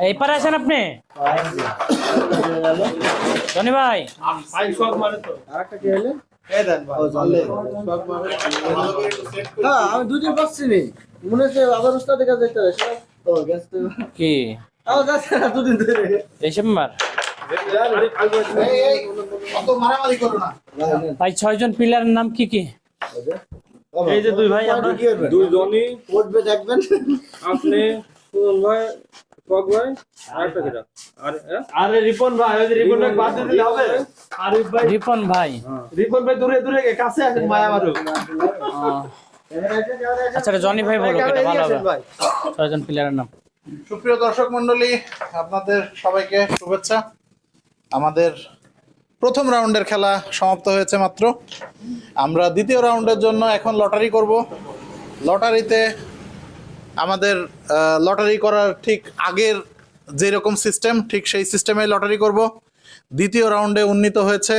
এই পারে আছেন আপনি জনি ভাই? আমি দুদিন পাচ্ছি নি মনে হচ্ছে আবার উস্তাদ দেখা যেতে কি দুদিন ধরে ডিসেম্বর ভাই 6 জন প্লেয়ারের নাম কি কি? এই যে দুই ভাই আমরা দুইজনই উঠবে দেখবেন আপনি সুজন ভাই ফক ভাই আরেকটা কিটা আরে রিপন ভাই ওই যে রিপন ভাই বাদ দিতে হবে আরিফ ভাই রিপন ভাই দূরে দূরে কাছে আসেন মায়া মারু আচ্ছা জনি ভাই বলো এটা ভালো হবে 6 জন প্লেয়ারের নাম। সুপ্রিয় দর্শক মণ্ডলী, আপনাদের সবাইকে শুভেচ্ছা। আমাদের প্রথম রাউন্ডের খেলা সমাপ্ত হয়েছে মাত্র। আমরা দ্বিতীয় রাউন্ডের জন্য এখন লটারি করব। লটারিতে আমাদের লটারি করার ঠিক আগের যেরকম সিস্টেম ঠিক সেই সিস্টেমে লটারি করব। দ্বিতীয় রাউন্ডে উন্নীত হয়েছে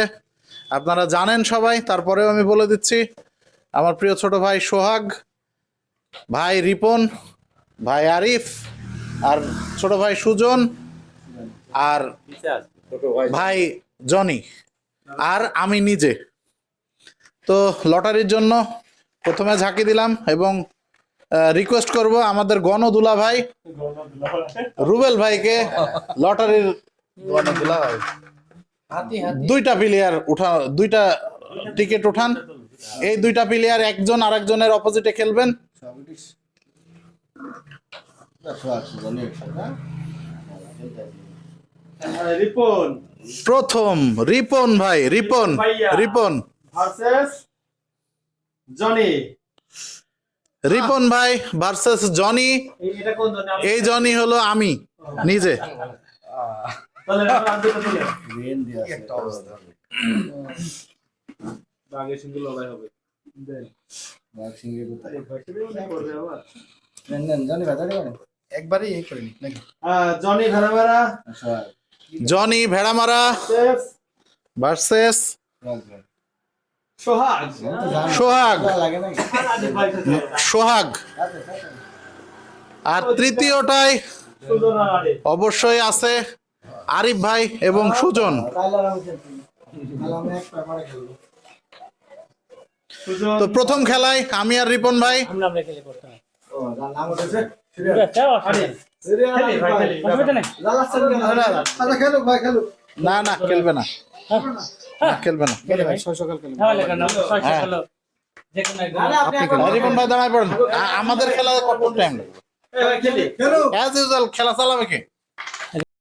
আপনারা জানেন সবাই, তারপরেও আমি বলে দিচ্ছি, আমার প্রিয় ছোট ভাই সোহাগ, ভাই রিপন, ভাই আরিফ, আর ছোট ভাই সুজন, আর ভাই জনি, আর আমি নিজে। তো লটারির জন্য প্রথমে ঝাঁকি দিলাম এবং রিকোয়েস্ট করব আমাদের গণদুলা ভাই রুবেল ভাইকে লটারির দুইটা প্লেয়ার দুইটা টিকিট উঠান। এই দুইটা প্লেয়ার একজন আরেকজনের অপোজিটে খেলবেন। প্রথম রিপন ভাই, রিপন ভার্সেস জনি, রিপন ভাই ভার্সেস জনি। এই জনি হলো আমি নিজে। জনি ভেড়ামারা ভার্সেস সোহাগ। আর তৃতীয়টায় অবশ্যই আছে আরিফ ভাই এবং সুজন। তো প্রথম খেলায় আমি আর রিপন ভাই না না খেলবে না, খেলবে না। রিপন ভাই দাঁড়ায় পড়েন, আমাদের খেলা কত টাইম লাগবে? অ্যাজ ইউজুয়াল খেলা চালাবে কি?